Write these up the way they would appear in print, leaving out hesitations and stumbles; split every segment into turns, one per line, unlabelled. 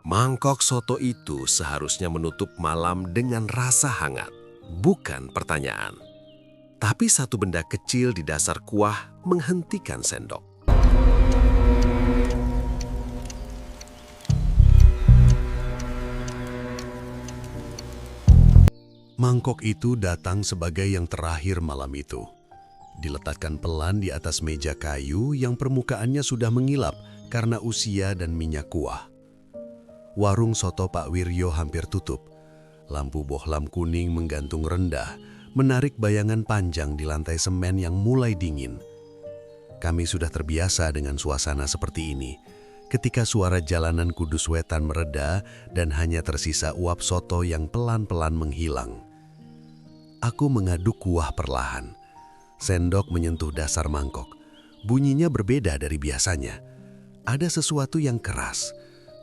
Mangkok soto itu seharusnya menutup malam dengan rasa hangat, bukan pertanyaan. Tapi satu benda kecil di dasar kuah menghentikan sendok.
Mangkok itu datang sebagai yang terakhir malam itu. Diletakkan pelan di atas meja kayu yang permukaannya sudah mengilap karena usia dan minyak kuah. Warung soto Pak Wiryo hampir tutup. Lampu bohlam kuning menggantung rendah, menarik bayangan panjang di lantai semen yang mulai dingin. Kami sudah terbiasa dengan suasana seperti ini. Ketika suara jalanan Kudus Wetan mereda dan hanya tersisa uap soto yang pelan-pelan menghilang. Aku mengaduk kuah perlahan. Sendok menyentuh dasar mangkok. Bunyinya berbeda dari biasanya. Ada sesuatu yang keras,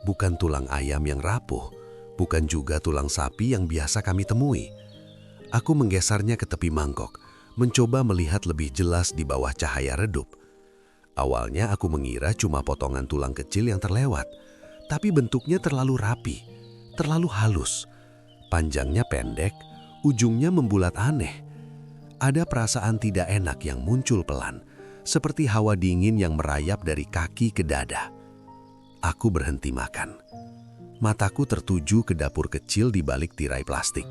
bukan tulang ayam yang rapuh, bukan juga tulang sapi yang biasa kami temui. Aku menggesernya ke tepi mangkok, mencoba melihat lebih jelas di bawah cahaya redup. Awalnya aku mengira cuma potongan tulang kecil yang terlewat, tapi bentuknya terlalu rapi, terlalu halus. Panjangnya pendek, ujungnya membulat aneh. Ada perasaan tidak enak yang muncul pelan, seperti hawa dingin yang merayap dari kaki ke dada. Aku berhenti makan. Mataku tertuju ke dapur kecil di balik tirai plastik.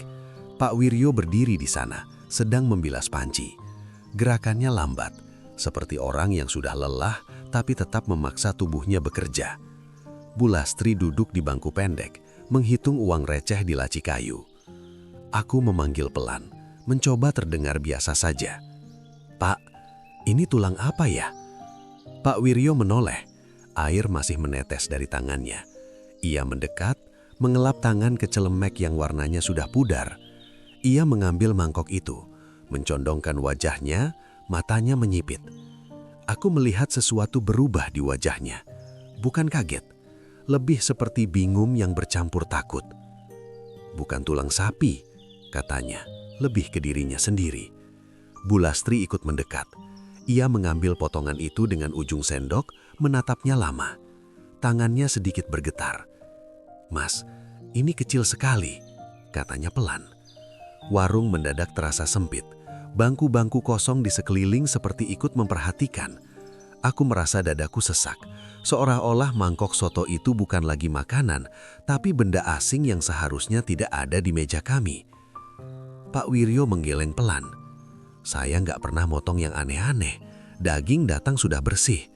Pak Wiryo berdiri di sana, sedang membilas panci. Gerakannya lambat, seperti orang yang sudah lelah tapi tetap memaksa tubuhnya bekerja. Bu Lastri duduk di bangku pendek, menghitung uang receh di laci kayu. Aku memanggil pelan, mencoba terdengar biasa saja. "Pak, ini tulang apa ya?" Pak Wiryo menoleh, air masih menetes dari tangannya. Ia mendekat, mengelap tangan ke celemek yang warnanya sudah pudar. Ia mengambil mangkok itu, mencondongkan wajahnya, matanya menyipit. Aku melihat sesuatu berubah di wajahnya. Bukan kaget, lebih seperti bingung yang bercampur takut. "Bukan tulang sapi," katanya, lebih ke dirinya sendiri. Bu Lastri ikut mendekat. Ia mengambil potongan itu dengan ujung sendok, menatapnya lama. Tangannya sedikit bergetar. "Mas, ini kecil sekali," katanya pelan. Warung mendadak terasa sempit. Bangku-bangku kosong di sekeliling seperti ikut memperhatikan. Aku merasa dadaku sesak, seolah-olah mangkok soto itu bukan lagi makanan, tapi benda asing yang seharusnya tidak ada di meja kami. Pak Wiryo menggeleng pelan. "Saya nggak pernah motong yang aneh-aneh. Daging datang sudah bersih."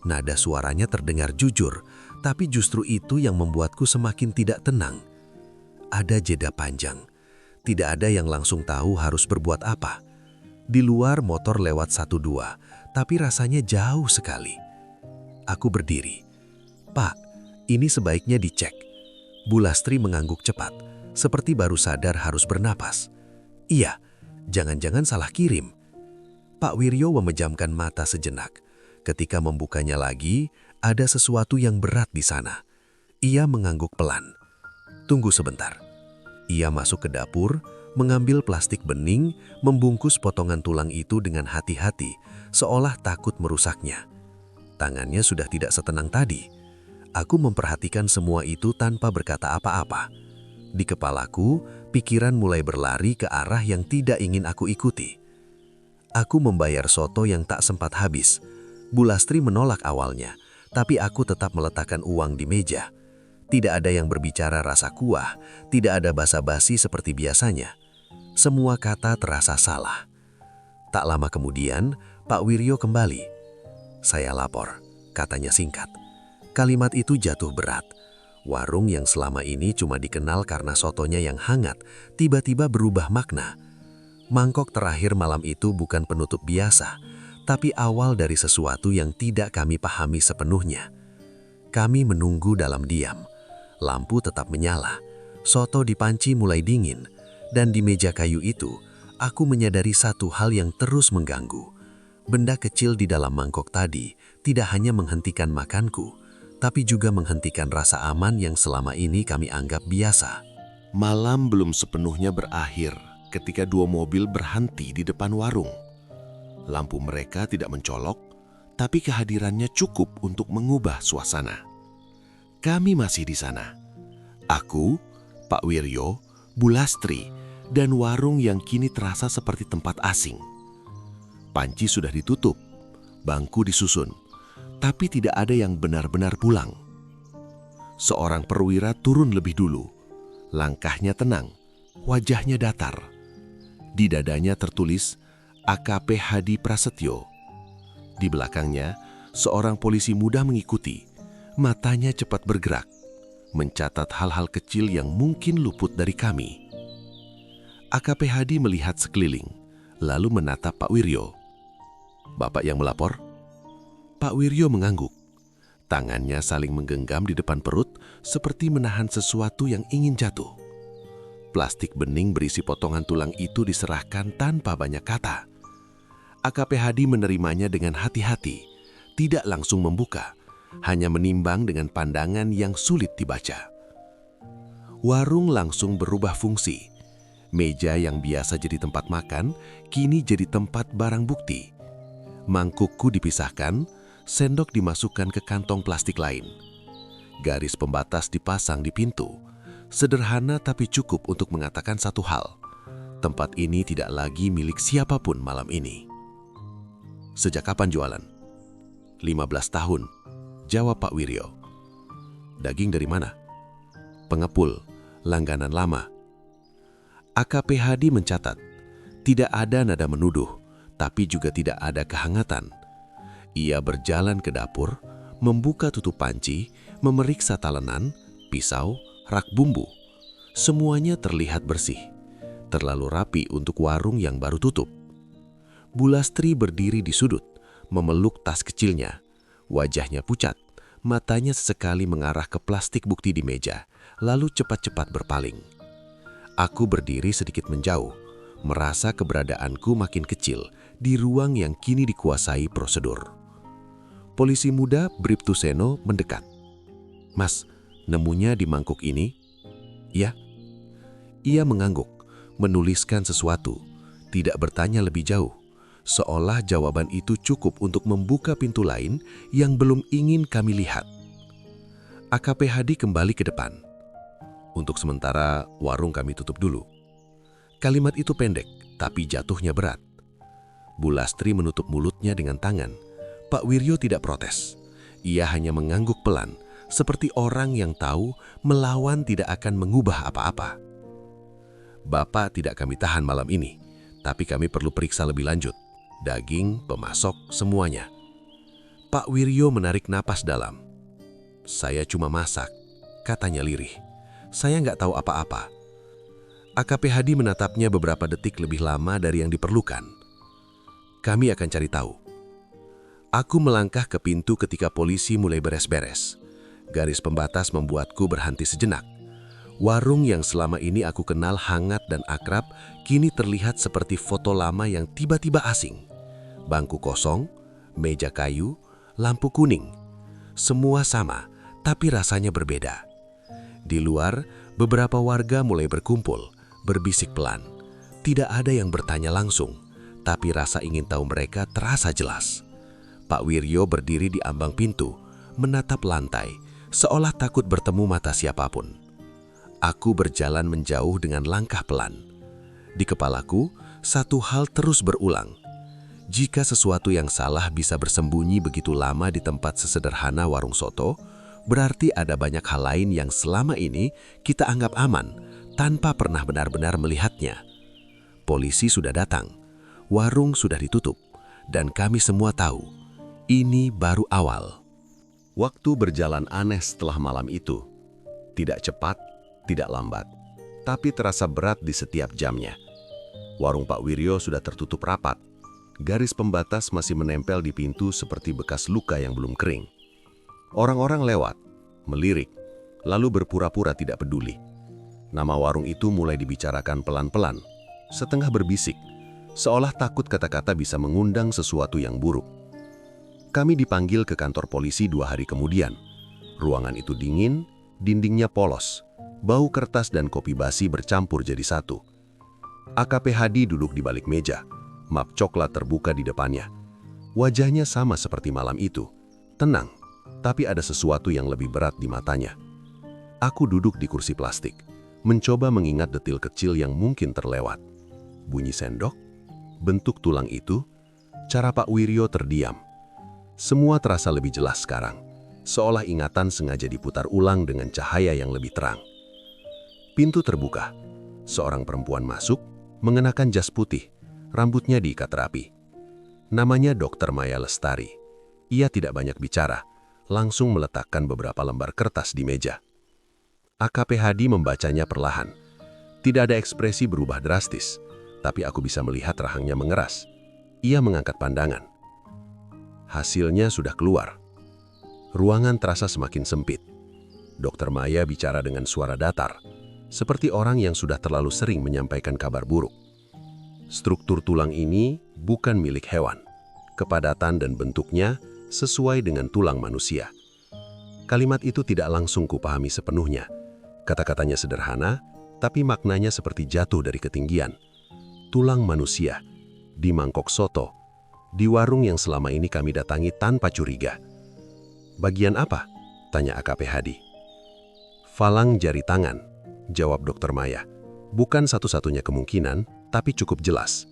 Nada suaranya terdengar jujur, tapi justru itu yang membuatku semakin tidak tenang. Ada jeda panjang. Tidak ada yang langsung tahu harus berbuat apa. Di luar motor lewat 1-2, tapi rasanya jauh sekali. Aku berdiri. "Pak, ini sebaiknya dicek." Bu Lastri mengangguk cepat, seperti baru sadar harus bernapas. "Iya, jangan-jangan salah kirim." Pak Wiryo memejamkan mata sejenak. Ketika membukanya lagi, ada sesuatu yang berat di sana. Ia mengangguk pelan. "Tunggu sebentar." Ia masuk ke dapur, mengambil plastik bening, membungkus potongan tulang itu dengan hati-hati, seolah takut merusaknya. Tangannya sudah tidak setenang tadi. Aku memperhatikan semua itu tanpa berkata apa-apa. Di kepalaku, pikiran mulai berlari ke arah yang tidak ingin aku ikuti. Aku membayar soto yang tak sempat habis. Bu Lastri menolak awalnya, tapi aku tetap meletakkan uang di meja. Tidak ada yang berbicara rasa kuah, tidak ada basa-basi seperti biasanya. Semua kata terasa salah. Tak lama kemudian, Pak Wiryo kembali. "Saya lapor," katanya singkat. Kalimat itu jatuh berat. Warung yang selama ini cuma dikenal karena sotonya yang hangat, tiba-tiba berubah makna. Mangkok terakhir malam itu bukan penutup biasa, tapi awal dari sesuatu yang tidak kami pahami sepenuhnya. Kami menunggu dalam diam. Lampu tetap menyala. Soto di panci mulai dingin. Dan di meja kayu itu, aku menyadari satu hal yang terus mengganggu. Benda kecil di dalam mangkok tadi tidak hanya menghentikan makanku, tapi juga menghentikan rasa aman yang selama ini kami anggap biasa.
Malam belum sepenuhnya berakhir ketika 2 mobil berhenti di depan warung. Lampu mereka tidak mencolok, tapi kehadirannya cukup untuk mengubah suasana. Kami masih di sana, Aku, Pak Wiryo, Bu Lastri, dan warung yang kini terasa seperti tempat asing. Panci sudah ditutup, bangku disusun, tapi tidak ada yang benar-benar pulang. Seorang perwira turun lebih dulu. Langkahnya tenang, wajahnya datar. Di dadanya tertulis AKP Hadi Prasetyo. Di belakangnya, seorang polisi muda mengikuti. Matanya cepat bergerak, mencatat hal-hal kecil yang mungkin luput dari kami. AKP Hadi melihat sekeliling, lalu menatap Pak Wiryo. "Bapak yang melapor?" Pak Wiryo mengangguk. Tangannya saling menggenggam di depan perut seperti menahan sesuatu yang ingin jatuh. Plastik bening berisi potongan tulang itu diserahkan tanpa banyak kata. AKP Hadi menerimanya dengan hati-hati, tidak langsung membuka, hanya menimbang dengan pandangan yang sulit dibaca. Warung langsung berubah fungsi. Meja yang biasa jadi tempat makan, kini jadi tempat barang bukti. Mangkukku dipisahkan, sendok dimasukkan ke kantong plastik lain. Garis pembatas dipasang di pintu. Sederhana tapi cukup untuk mengatakan satu hal. Tempat ini tidak lagi milik siapapun malam ini. "Sejak kapan jualan?" 15 tahun, jawab Pak Wiryo. "Daging dari mana?" "Pengepul, langganan lama." AKP Hadi mencatat, tidak ada nada menuduh, tapi juga tidak ada kehangatan. Ia berjalan ke dapur, membuka tutup panci, memeriksa talenan, pisau, rak bumbu. Semuanya terlihat bersih, terlalu rapi untuk warung yang baru tutup. Bu Lastri berdiri di sudut, memeluk tas kecilnya. Wajahnya pucat, matanya sesekali mengarah ke plastik bukti di meja, lalu cepat-cepat berpaling. Aku berdiri sedikit menjauh, merasa keberadaanku makin kecil di ruang yang kini dikuasai prosedur. Polisi muda Bribtu Seno mendekat. "Mas, nemunya di mangkuk ini?" "Ya." Ia mengangguk, menuliskan sesuatu, tidak bertanya lebih jauh, seolah jawaban itu cukup untuk membuka pintu lain yang belum ingin kami lihat. AKP Hadi kembali ke depan. "Untuk sementara, warung kami tutup dulu." Kalimat itu pendek, tapi jatuhnya berat. Bu Lastri menutup mulutnya dengan tangan. Pak Wiryo tidak protes. Ia hanya mengangguk pelan, seperti orang yang tahu melawan tidak akan mengubah apa-apa. "Bapak tidak kami tahan malam ini, tapi kami perlu periksa lebih lanjut. Daging, pemasok, semuanya." Pak Wiryo menarik napas dalam. "Saya cuma masak," katanya lirih. "Saya nggak tahu apa-apa." AKP Hadi menatapnya beberapa detik lebih lama dari yang diperlukan. "Kami akan cari tahu." Aku melangkah ke pintu ketika polisi mulai beres-beres. Garis pembatas membuatku berhenti sejenak. Warung yang selama ini aku kenal hangat dan akrab, kini terlihat seperti foto lama yang tiba-tiba asing. Bangku kosong, meja kayu, lampu kuning. Semua sama, tapi rasanya berbeda. Di luar, beberapa warga mulai berkumpul, berbisik pelan. Tidak ada yang bertanya langsung, tapi rasa ingin tahu mereka terasa jelas. Pak Wiryo berdiri di ambang pintu, menatap lantai, seolah takut bertemu mata siapapun. Aku berjalan menjauh dengan langkah pelan. Di kepalaku, satu hal terus berulang. Jika sesuatu yang salah bisa bersembunyi begitu lama di tempat sesederhana warung soto, berarti ada banyak hal lain yang selama ini kita anggap aman, tanpa pernah benar-benar melihatnya. Polisi sudah datang, warung sudah ditutup, dan kami semua tahu, ini baru awal. Waktu berjalan aneh setelah malam itu. Tidak cepat, tidak lambat, tapi terasa berat di setiap jamnya. Warung Pak Wiryo sudah tertutup rapat. Garis pembatas masih menempel di pintu seperti bekas luka yang belum kering. Orang-orang lewat, melirik, lalu berpura-pura tidak peduli. Nama warung itu mulai dibicarakan pelan-pelan, setengah berbisik, seolah takut kata-kata bisa mengundang sesuatu yang buruk. Kami dipanggil ke kantor polisi 2 hari kemudian. Ruangan itu dingin, dindingnya polos, bau kertas dan kopi basi bercampur jadi satu. AKP Hadi duduk di balik meja, map coklat terbuka di depannya. Wajahnya sama seperti malam itu, tenang, tapi ada sesuatu yang lebih berat di matanya. Aku duduk di kursi plastik, mencoba mengingat detil kecil yang mungkin terlewat. Bunyi sendok, bentuk tulang itu, cara Pak Wiryo terdiam. Semua terasa lebih jelas sekarang, seolah ingatan sengaja diputar ulang dengan cahaya yang lebih terang. Pintu terbuka. Seorang perempuan masuk, mengenakan jas putih, rambutnya diikat rapi. Namanya Dr. Maya Lestari. Ia tidak banyak bicara, langsung meletakkan beberapa lembar kertas di meja. AKP Hadi membacanya perlahan. Tidak ada ekspresi berubah drastis, tapi aku bisa melihat rahangnya mengeras. Ia mengangkat pandangan. Hasilnya sudah keluar. Ruangan terasa semakin sempit. Dr. Maya bicara dengan suara datar, seperti orang yang sudah terlalu sering menyampaikan kabar buruk. Struktur tulang ini bukan milik hewan. Kepadatan dan bentuknya sesuai dengan tulang manusia. Kalimat itu tidak langsung kupahami sepenuhnya. Kata-katanya sederhana, tapi maknanya seperti jatuh dari ketinggian. Tulang manusia, di mangkok soto, di warung yang selama ini kami datangi tanpa curiga. Bagian apa? Tanya AKP Hadi. Falang jari tangan, jawab Dr. Maya. Bukan satu-satunya kemungkinan, tapi cukup jelas.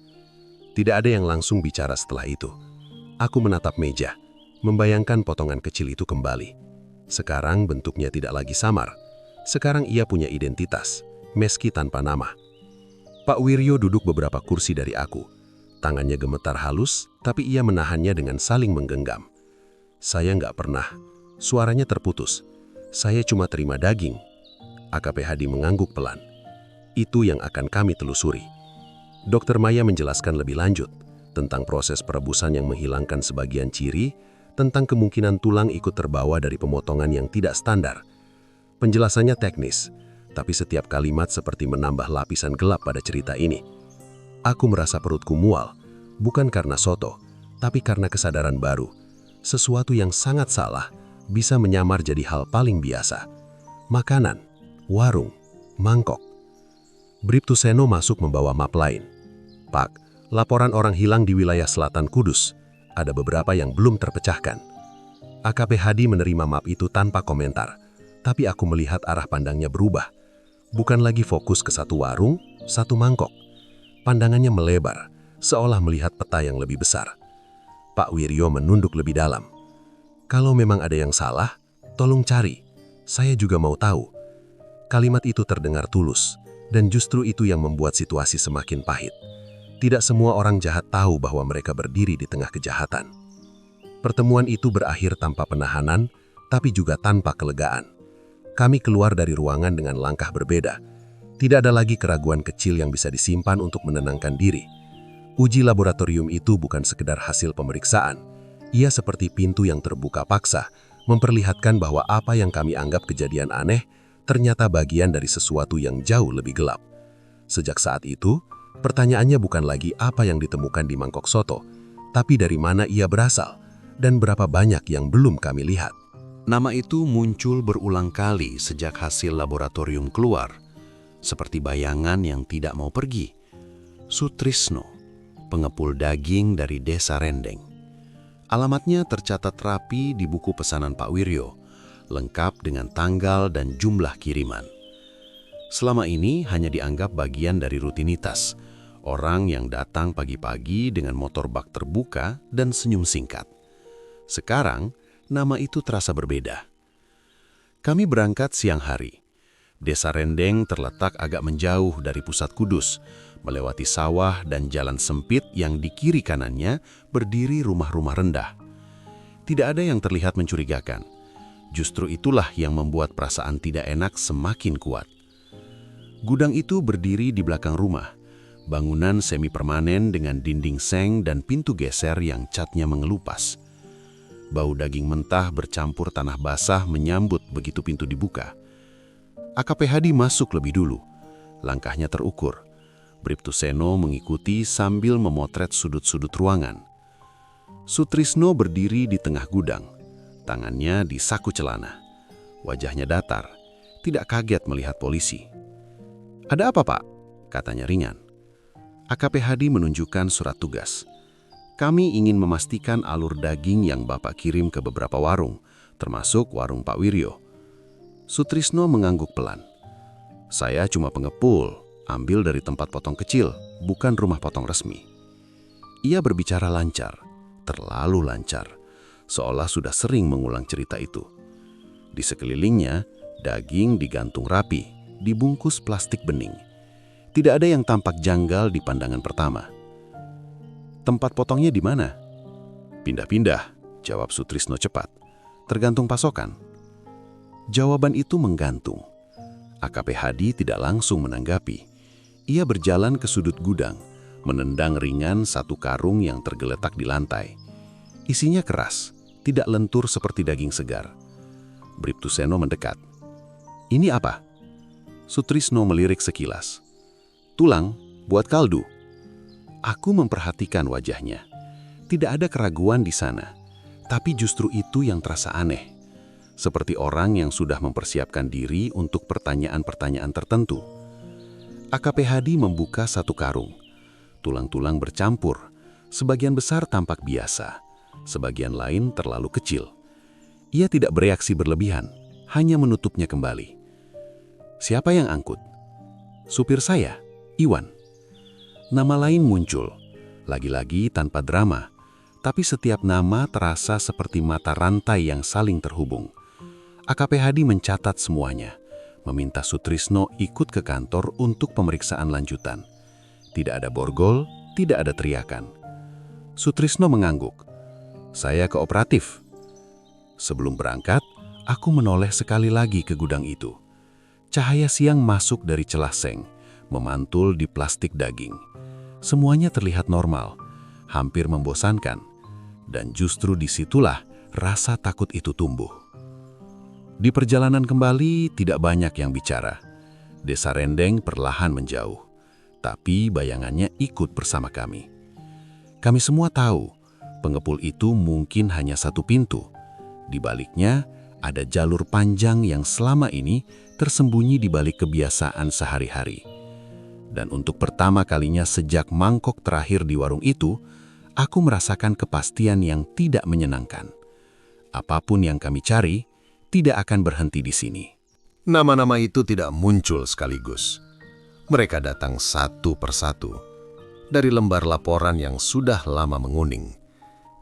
Tidak ada yang langsung bicara setelah itu. Aku menatap meja, membayangkan potongan kecil itu kembali. Sekarang bentuknya tidak lagi samar. Sekarang ia punya identitas, meski tanpa nama. Pak Wiryo duduk beberapa kursi dari aku. Tangannya gemetar halus, tapi ia menahannya dengan saling menggenggam. Saya nggak pernah. Suaranya terputus. Saya cuma terima daging. AKP Hadi mengangguk pelan. Itu yang akan kami telusuri. Dr. Maya menjelaskan lebih lanjut tentang proses perebusan yang menghilangkan sebagian ciri, tentang kemungkinan tulang ikut terbawa dari pemotongan yang tidak standar. Penjelasannya teknis, tapi setiap kalimat seperti menambah lapisan gelap pada cerita ini. Aku merasa perutku mual, bukan karena soto, tapi karena kesadaran baru. Sesuatu yang sangat salah bisa menyamar jadi hal paling biasa. Makanan, warung, mangkok. Bribtu Seno masuk membawa map lain. Pak, laporan orang hilang di wilayah selatan Kudus. Ada beberapa yang belum terpecahkan. AKP Hadi menerima map itu tanpa komentar, tapi aku melihat arah pandangnya berubah. Bukan lagi fokus ke satu warung, satu mangkok. Pandangannya melebar, seolah melihat peta yang lebih besar. Pak Wiryo menunduk lebih dalam. Kalau memang ada yang salah, tolong cari. Saya juga mau tahu. Kalimat itu terdengar tulus, dan justru itu yang membuat situasi semakin pahit. Tidak semua orang jahat tahu bahwa mereka berdiri di tengah kejahatan. Pertemuan itu berakhir tanpa penahanan, tapi juga tanpa kelegaan. Kami keluar dari ruangan dengan langkah berbeda. Tidak ada lagi keraguan kecil yang bisa disimpan untuk menenangkan diri. Uji laboratorium itu bukan sekedar hasil pemeriksaan. Ia seperti pintu yang terbuka paksa, memperlihatkan bahwa apa yang kami anggap kejadian aneh, ternyata bagian dari sesuatu yang jauh lebih gelap. Sejak saat itu, pertanyaannya bukan lagi apa yang ditemukan di mangkok soto, tapi dari mana ia berasal, dan berapa banyak yang belum kami lihat.
Nama itu muncul berulang kali sejak hasil laboratorium keluar. Seperti bayangan yang tidak mau pergi. Sutrisno, pengepul daging dari Desa Rendeng. Alamatnya tercatat rapi di buku pesanan Pak Wiryo, lengkap dengan tanggal dan jumlah kiriman. Selama ini hanya dianggap bagian dari rutinitas, orang yang datang pagi-pagi dengan motor bak terbuka dan senyum singkat. Sekarang, nama itu terasa berbeda. Kami berangkat siang hari. Desa Rendeng terletak agak menjauh dari pusat Kudus, melewati sawah dan jalan sempit yang di kiri kanannya berdiri rumah-rumah rendah. Tidak ada yang terlihat mencurigakan. Justru itulah yang membuat perasaan tidak enak semakin kuat. Gudang itu berdiri di belakang rumah, bangunan semi permanen dengan dinding seng dan pintu geser yang catnya mengelupas. Bau daging mentah bercampur tanah basah menyambut begitu pintu dibuka. AKP Hadi masuk lebih dulu. Langkahnya terukur. Bribtu Seno mengikuti sambil memotret sudut-sudut ruangan. Sutrisno berdiri di tengah gudang, tangannya di saku celana. Wajahnya datar, tidak kaget melihat polisi. "Ada apa, Pak?" katanya ringan. AKP Hadi menunjukkan surat tugas. "Kami ingin memastikan alur daging yang Bapak kirim ke beberapa warung, termasuk warung Pak Wiryo."
Sutrisno mengangguk pelan. Saya cuma pengepul, ambil dari tempat potong kecil, bukan rumah potong resmi. Ia berbicara lancar, terlalu lancar, seolah sudah sering mengulang cerita itu. Di sekelilingnya, daging digantung rapi, dibungkus plastik bening. Tidak ada yang tampak janggal di pandangan pertama. Tempat potongnya di mana? Pindah-pindah, jawab Sutrisno cepat. Tergantung pasokan. Jawaban itu menggantung. AKP Hadi tidak langsung menanggapi. Ia berjalan ke sudut gudang, menendang ringan satu karung yang tergeletak di lantai. Isinya keras, tidak lentur seperti daging segar. Bribtu Seno mendekat. Ini apa? Sutrisno melirik sekilas. Tulang, buat kaldu. Aku memperhatikan wajahnya. Tidak ada keraguan di sana, tapi justru itu yang terasa aneh. Seperti orang yang sudah mempersiapkan diri untuk pertanyaan-pertanyaan tertentu. AKP Hadi membuka satu karung. Tulang-tulang bercampur, sebagian besar tampak biasa, sebagian lain terlalu kecil. Ia tidak bereaksi berlebihan, hanya menutupnya kembali. Siapa yang angkut? Supir saya, Iwan. Nama lain muncul, lagi-lagi tanpa drama, tapi setiap nama terasa seperti mata rantai yang saling terhubung. AKP Hadi mencatat semuanya, meminta Sutrisno ikut ke kantor untuk pemeriksaan lanjutan. Tidak ada borgol, tidak ada teriakan. Sutrisno mengangguk. Saya kooperatif. Sebelum berangkat, aku menoleh sekali lagi ke gudang itu. Cahaya siang masuk dari celah seng, memantul di plastik daging. Semuanya terlihat normal, hampir membosankan. Dan justru disitulah rasa takut itu tumbuh. Di perjalanan kembali, tidak banyak yang bicara. Desa Rendeng perlahan menjauh, tapi bayangannya ikut bersama kami. Kami semua tahu, pengepul itu mungkin hanya satu pintu. Di baliknya, ada jalur panjang yang selama ini tersembunyi di balik kebiasaan sehari-hari. Dan untuk pertama kalinya sejak mangkok terakhir di warung itu, aku merasakan kepastian yang tidak menyenangkan. Apapun yang kami cari, tidak akan berhenti di sini.
Nama-nama itu tidak muncul sekaligus. Mereka datang satu persatu. Dari lembar laporan yang sudah lama menguning.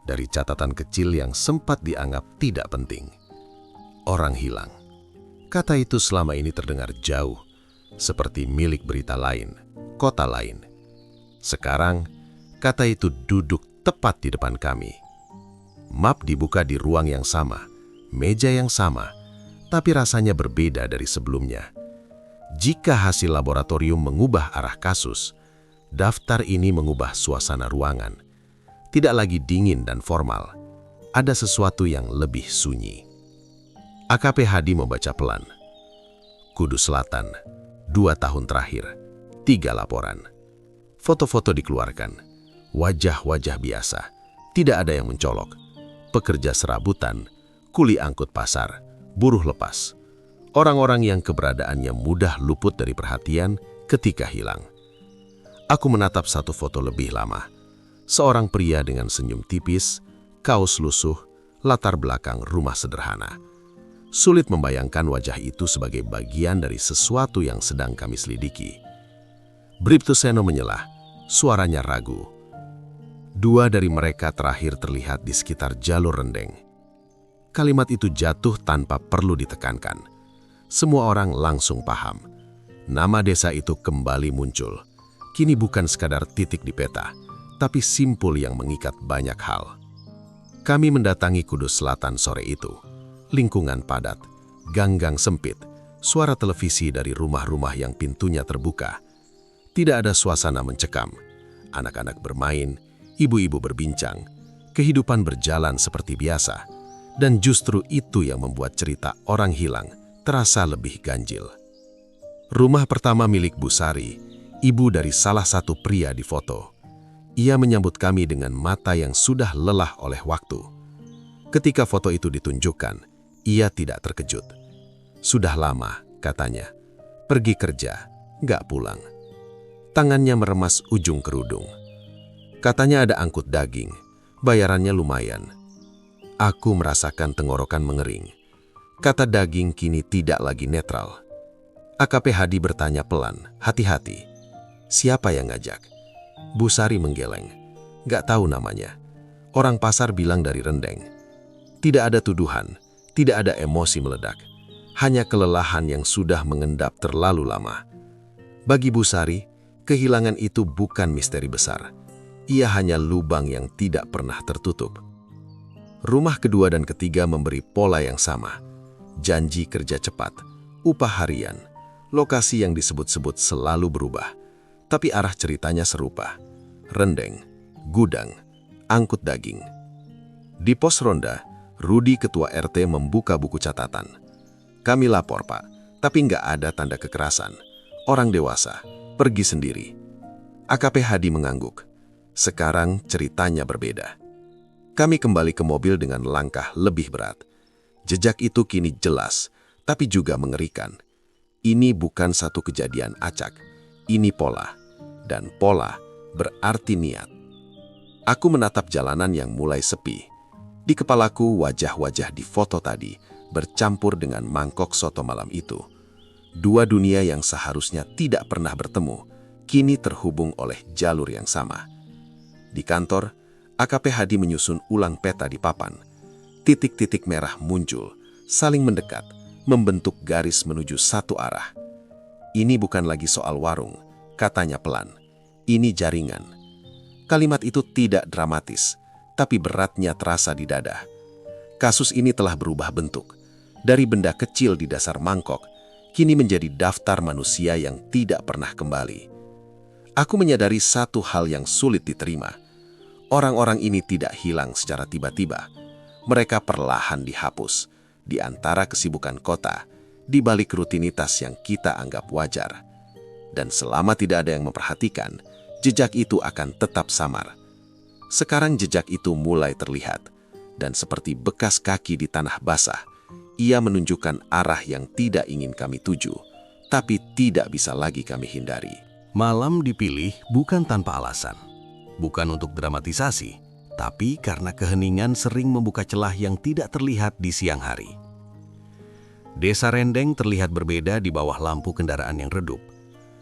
Dari catatan kecil yang sempat dianggap tidak penting. Orang hilang. Kata itu selama ini terdengar jauh, seperti milik berita lain, kota lain. Sekarang, kata itu duduk tepat di depan kami. Map dibuka di ruang yang sama, meja yang sama, tapi rasanya berbeda dari sebelumnya. Jika hasil laboratorium mengubah arah kasus, daftar ini mengubah suasana ruangan. Tidak lagi dingin dan formal, ada sesuatu yang lebih sunyi. AKP Hadi membaca pelan. Kudus Selatan, 2 tahun terakhir, 3 laporan. Foto-foto dikeluarkan, wajah-wajah biasa, tidak ada yang mencolok. Pekerja serabutan, kuli angkut pasar, buruh lepas. Orang-orang yang keberadaannya mudah luput dari perhatian ketika hilang. Aku menatap satu foto lebih lama. Seorang pria dengan senyum tipis, kaos lusuh, latar belakang rumah sederhana. Sulit membayangkan wajah itu sebagai bagian dari sesuatu yang sedang kami selidiki. Bribtu Seno menyelah, suaranya ragu. 2 dari mereka terakhir terlihat di sekitar jalur Rendeng. Kalimat itu jatuh tanpa perlu ditekankan. Semua orang langsung paham. Nama desa itu kembali muncul. Kini bukan sekadar titik di peta, tapi simpul yang mengikat banyak hal. Kami mendatangi Kudus Selatan sore itu. Lingkungan padat, ganggang sempit, suara televisi dari rumah-rumah yang pintunya terbuka. Tidak ada suasana mencekam. Anak-anak bermain, ibu-ibu berbincang, kehidupan berjalan seperti biasa. Dan justru itu yang membuat cerita orang hilang terasa lebih ganjil. Rumah pertama milik Bu Sari, ibu dari salah satu pria di foto. Ia menyambut kami dengan mata yang sudah lelah oleh waktu. Ketika foto itu ditunjukkan, ia tidak terkejut. Sudah lama, katanya, pergi kerja, nggak pulang. Tangannya meremas ujung kerudung. Katanya ada angkut daging, bayarannya lumayan. Aku merasakan tenggorokan mengering.
Kata daging kini tidak lagi netral. AKP Hadi bertanya pelan, hati-hati. Siapa yang ngajak? Bu Sari menggeleng. Gak tahu namanya. Orang pasar bilang dari Rendeng. Tidak ada tuduhan, tidak ada emosi meledak. Hanya kelelahan yang sudah mengendap terlalu lama. Bagi Bu Sari, kehilangan itu bukan misteri besar. Ia hanya lubang yang tidak pernah tertutup. Rumah kedua dan ketiga memberi pola yang sama. Janji kerja cepat, upah harian, lokasi yang disebut-sebut selalu berubah. Tapi arah ceritanya serupa. Rendeng, gudang, angkut daging. Di pos ronda, Rudi ketua RT membuka buku catatan. Kami lapor, Pak, tapi nggak ada tanda kekerasan. Orang dewasa, pergi sendiri. AKP Hadi mengangguk. Sekarang ceritanya berbeda. Kami kembali ke mobil dengan langkah lebih berat. Jejak itu kini jelas, tapi juga mengerikan. Ini bukan satu kejadian acak. Ini pola. Dan pola berarti niat. Aku menatap jalanan yang mulai sepi. Di kepalaku wajah-wajah di foto tadi bercampur dengan mangkok soto malam itu. Dua dunia yang seharusnya tidak pernah bertemu, kini terhubung oleh jalur yang sama. Di kantor, AKP Hadi menyusun ulang peta di papan. Titik-titik merah muncul, saling mendekat, membentuk garis menuju satu arah. Ini bukan lagi soal warung, katanya pelan. Ini jaringan. Kalimat itu tidak dramatis, tapi beratnya terasa di dada. Kasus ini telah berubah bentuk. Dari benda kecil di dasar mangkok, kini menjadi daftar manusia yang tidak pernah kembali. Aku menyadari satu hal yang sulit diterima. Orang-orang ini tidak hilang secara tiba-tiba. Mereka perlahan dihapus, di antara kesibukan kota, di balik rutinitas yang kita anggap wajar. Dan selama tidak ada yang memperhatikan, jejak itu akan tetap samar. Sekarang jejak itu mulai terlihat, dan seperti bekas kaki di tanah basah, ia menunjukkan arah yang tidak ingin kami tuju, tapi tidak bisa lagi kami hindari.
Malam dipilih bukan tanpa alasan. Bukan untuk dramatisasi, tapi karena keheningan sering membuka celah yang tidak terlihat di siang hari. Desa Rendeng terlihat berbeda di bawah lampu kendaraan yang redup.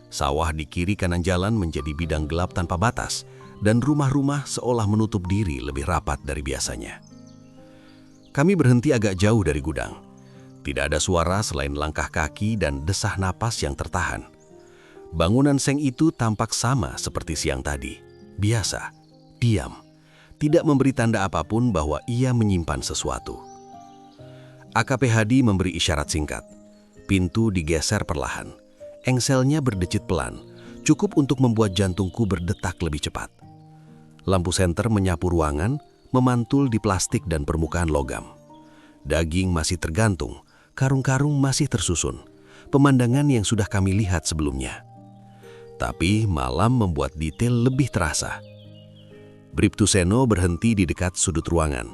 Sawah di kiri kanan jalan menjadi bidang gelap tanpa batas, dan rumah-rumah seolah menutup diri lebih rapat dari biasanya. Kami berhenti agak jauh dari gudang. Tidak ada suara selain langkah kaki dan desah napas yang tertahan. Bangunan seng itu tampak sama seperti siang tadi. Biasa, diam. Tidak memberi tanda apapun bahwa ia menyimpan sesuatu. AKP Hadi memberi isyarat singkat. Pintu digeser perlahan. Engselnya berdecit pelan, cukup untuk membuat jantungku berdetak lebih cepat. Lampu senter menyapu ruangan, memantul di plastik dan permukaan logam. Daging masih tergantung, karung-karung masih tersusun. Pemandangan yang sudah kami lihat sebelumnya. Tapi malam membuat detail lebih terasa. Bribtu Seno berhenti di dekat sudut ruangan.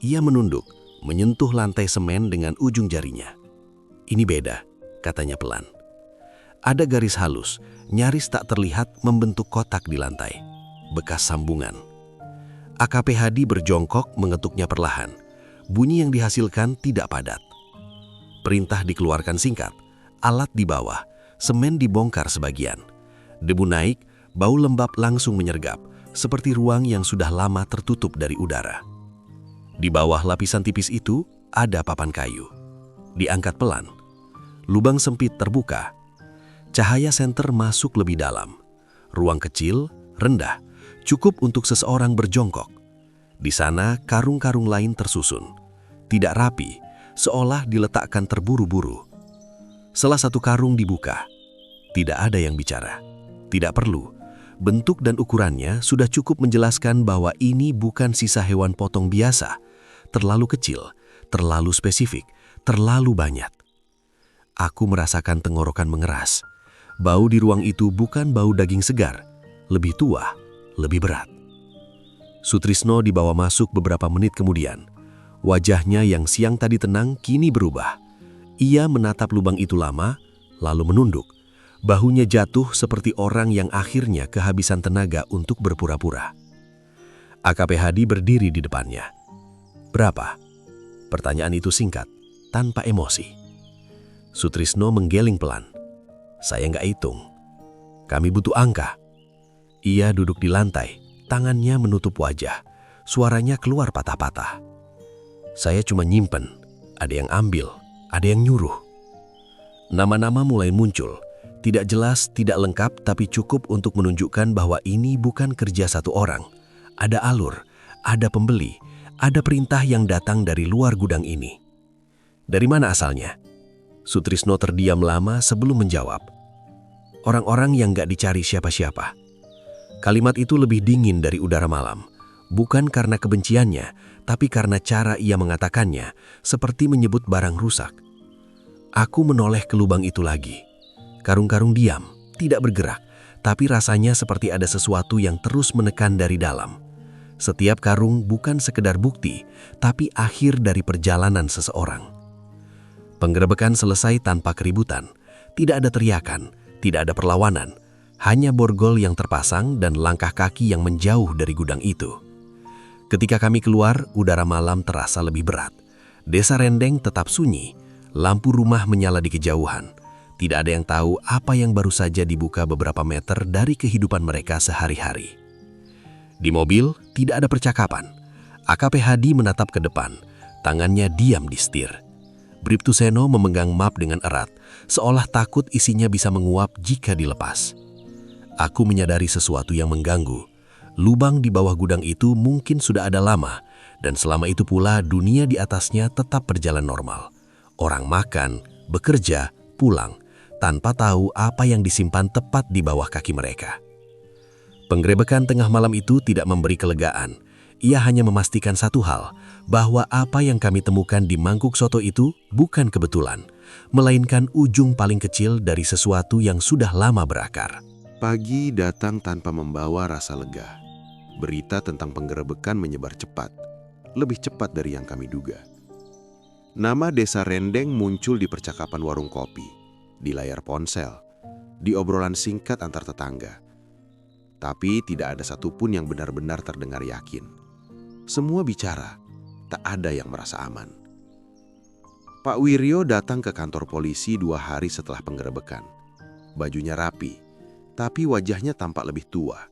Ia menunduk, menyentuh lantai semen dengan ujung jarinya. Ini beda, katanya pelan. Ada garis halus, nyaris tak terlihat membentuk kotak di lantai. Bekas sambungan. AKP Hadi berjongkok mengetuknya perlahan. Bunyi yang dihasilkan tidak padat. Perintah dikeluarkan singkat. Alat di bawah, semen dibongkar sebagian. Debu naik, bau lembab langsung menyergap, seperti ruang yang sudah lama tertutup dari udara. Di bawah lapisan tipis itu, ada papan kayu. Diangkat pelan. Lubang sempit terbuka. Cahaya senter masuk lebih dalam. Ruang kecil, rendah, cukup untuk seseorang berjongkok. Di sana, karung-karung lain tersusun. Tidak rapi, seolah diletakkan terburu-buru. Salah satu karung dibuka. Tidak ada yang bicara. Tidak perlu. Bentuk dan ukurannya sudah cukup menjelaskan bahwa ini bukan sisa hewan potong biasa. Terlalu kecil, terlalu spesifik, terlalu banyak. Aku merasakan tenggorokan mengeras. Bau di ruang itu bukan bau daging segar, lebih tua, lebih berat. Sutrisno dibawa masuk beberapa menit kemudian. Wajahnya yang siang tadi tenang kini berubah. Ia menatap lubang itu lama, lalu menunduk. Bahunya jatuh seperti orang yang akhirnya kehabisan tenaga untuk berpura-pura. AKP Hadi berdiri di depannya. Berapa? Pertanyaan itu singkat,
tanpa emosi. Sutrisno menggeling pelan. Saya nggak hitung. Kami butuh angka. Ia duduk di lantai, tangannya menutup wajah. Suaranya keluar patah-patah. Saya cuma nyimpen. Ada yang ambil, ada yang nyuruh. Nama-nama mulai muncul. Tidak jelas, tidak lengkap, tapi cukup untuk menunjukkan bahwa ini bukan kerja satu orang. Ada alur, ada pembeli, ada perintah yang datang dari luar gudang ini. Dari mana asalnya? Sutrisno terdiam lama sebelum menjawab. Orang-orang yang gak dicari siapa-siapa. Kalimat itu lebih dingin dari udara malam. Bukan karena kebenciannya, tapi karena cara ia mengatakannya, seperti menyebut barang rusak. Aku menoleh ke lubang itu lagi. Karung-karung diam, tidak bergerak, tapi rasanya seperti ada sesuatu yang terus menekan dari dalam. Setiap karung bukan sekedar bukti, tapi akhir dari perjalanan seseorang. Penggerebekan selesai tanpa keributan. Tidak ada teriakan, tidak ada perlawanan. Hanya borgol yang terpasang dan langkah kaki yang menjauh dari gudang itu. Ketika kami keluar, udara malam terasa lebih berat. Desa Rendeng tetap sunyi. Lampu rumah menyala di kejauhan. Tidak ada yang tahu apa yang baru saja dibuka beberapa meter dari kehidupan mereka sehari-hari. Di mobil, tidak ada percakapan. AKP Hadi menatap ke depan, tangannya diam di setir. Bribtu Seno memegang map dengan erat, seolah takut isinya bisa menguap jika dilepas. Aku menyadari sesuatu yang mengganggu. Lubang di bawah gudang itu mungkin sudah ada lama, dan selama itu pula dunia di atasnya tetap berjalan normal. Orang makan, bekerja, pulang, tanpa tahu apa yang disimpan tepat di bawah kaki mereka. Penggerebekan tengah malam itu tidak memberi kelegaan. Ia hanya memastikan satu hal, bahwa apa yang kami temukan di mangkuk soto itu bukan kebetulan, melainkan ujung paling kecil dari sesuatu yang sudah lama berakar.
Pagi datang tanpa membawa rasa lega. Berita tentang penggerebekan menyebar cepat, lebih cepat dari yang kami duga. Nama Desa Rendeng muncul di percakapan warung kopi, di layar ponsel, di obrolan singkat antar tetangga. Tapi tidak ada satupun yang benar-benar terdengar yakin. Semua bicara, tak ada yang merasa aman. Pak Wiryo datang ke kantor polisi 2 hari setelah penggerebekan. Bajunya rapi, tapi wajahnya tampak lebih tua.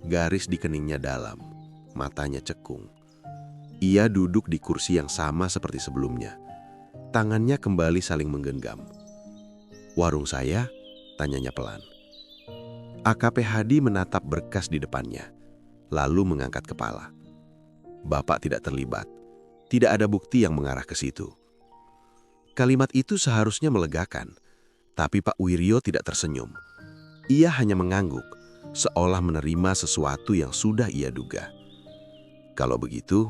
Garis di keningnya dalam, matanya cekung. Ia duduk di kursi yang sama seperti sebelumnya. Tangannya kembali saling menggenggam. "Warung saya?" tanyanya pelan. AKP Hadi menatap berkas di depannya, lalu mengangkat kepala. "Bapak tidak terlibat. Tidak ada bukti yang mengarah ke situ." Kalimat itu seharusnya melegakan, tapi Pak Wiryo tidak tersenyum. Ia hanya mengangguk, seolah menerima sesuatu yang sudah ia duga. "Kalau begitu,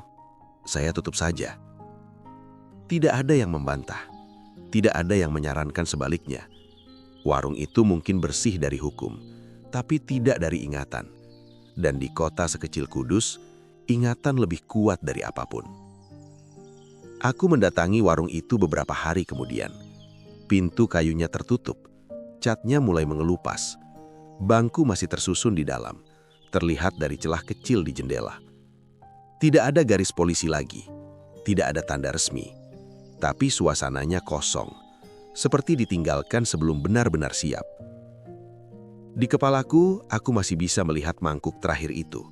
saya tutup saja." Tidak ada yang membantah, tidak ada yang menyarankan sebaliknya. Warung itu mungkin bersih dari hukum, tapi tidak dari ingatan. Dan di kota sekecil Kudus, ingatan lebih kuat dari apapun. Aku mendatangi warung itu beberapa hari kemudian. Pintu kayunya tertutup, catnya mulai mengelupas. Bangku masih tersusun di dalam, terlihat dari celah kecil di jendela. Tidak ada garis polisi lagi, tidak ada tanda resmi, tapi suasananya kosong, seperti ditinggalkan sebelum benar-benar siap. Di kepalaku, aku masih bisa melihat mangkuk terakhir itu.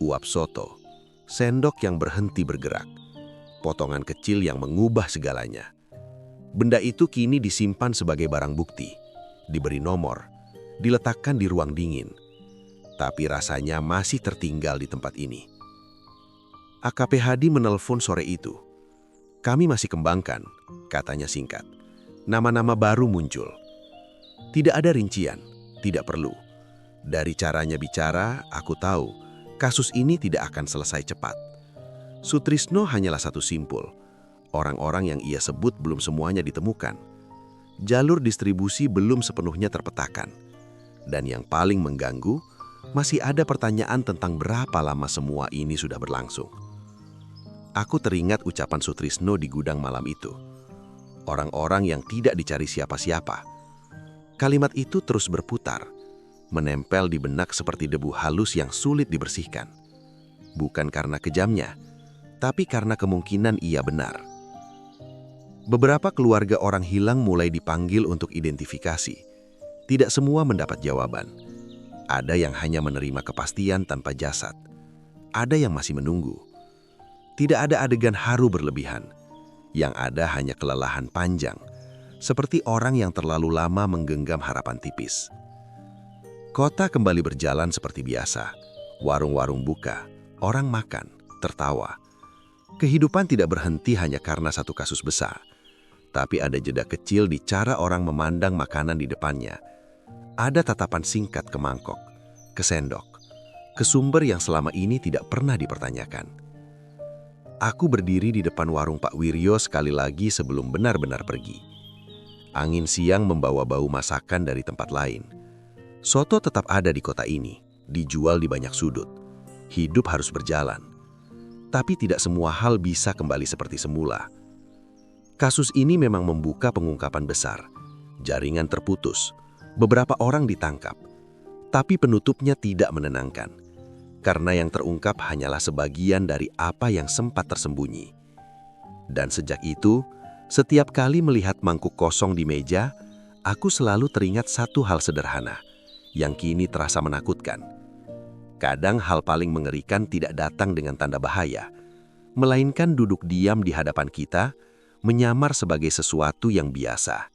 Uap soto, sendok yang berhenti bergerak, potongan kecil yang mengubah segalanya. Benda itu kini disimpan sebagai barang bukti, diberi nomor, diletakkan di ruang dingin. Tapi rasanya masih tertinggal di tempat ini. AKP Hadi menelpon sore itu. "Kami masih kembangkan," katanya singkat. Nama-nama baru muncul. Tidak ada rincian. Tidak perlu. Dari caranya bicara, aku tahu kasus ini tidak akan selesai cepat. Sutrisno hanyalah satu simpul. Orang-orang yang ia sebut belum semuanya ditemukan. Jalur distribusi belum sepenuhnya terpetakan. Dan yang paling mengganggu, masih ada pertanyaan tentang berapa lama semua ini sudah berlangsung. Aku teringat ucapan Sutrisno di gudang malam itu. Orang-orang yang tidak dicari siapa-siapa. Kalimat itu terus berputar, menempel di benak seperti debu halus yang sulit dibersihkan. Bukan karena kejamnya, tapi karena kemungkinan ia benar.
Beberapa keluarga orang hilang mulai dipanggil untuk identifikasi. Tidak semua mendapat jawaban. Ada yang hanya menerima kepastian tanpa jasad. Ada yang masih menunggu. Tidak ada adegan haru berlebihan. Yang ada hanya kelelahan panjang, seperti orang yang terlalu lama menggenggam harapan tipis. Kota kembali berjalan seperti biasa. Warung-warung buka, orang makan, tertawa. Kehidupan tidak berhenti hanya karena satu kasus besar. Tapi ada jeda kecil di cara orang memandang makanan di depannya. Ada tatapan singkat ke mangkok, ke sendok, ke sumber yang selama ini tidak pernah dipertanyakan. Aku berdiri di depan warung Pak Wiryo sekali lagi sebelum benar-benar pergi. Angin siang membawa bau masakan dari tempat lain. Soto tetap ada di kota ini, dijual di banyak sudut. Hidup harus berjalan. Tapi tidak semua hal bisa kembali seperti semula. Kasus ini memang membuka pengungkapan besar. Jaringan terputus, beberapa orang ditangkap. Tapi penutupnya tidak menenangkan. Karena yang terungkap hanyalah sebagian dari apa yang sempat tersembunyi. Dan sejak itu, setiap kali melihat mangkuk kosong di meja, aku selalu teringat satu hal sederhana, yang kini terasa menakutkan. Kadang hal paling mengerikan tidak datang dengan tanda bahaya, melainkan duduk diam di hadapan kita, menyamar sebagai sesuatu yang biasa.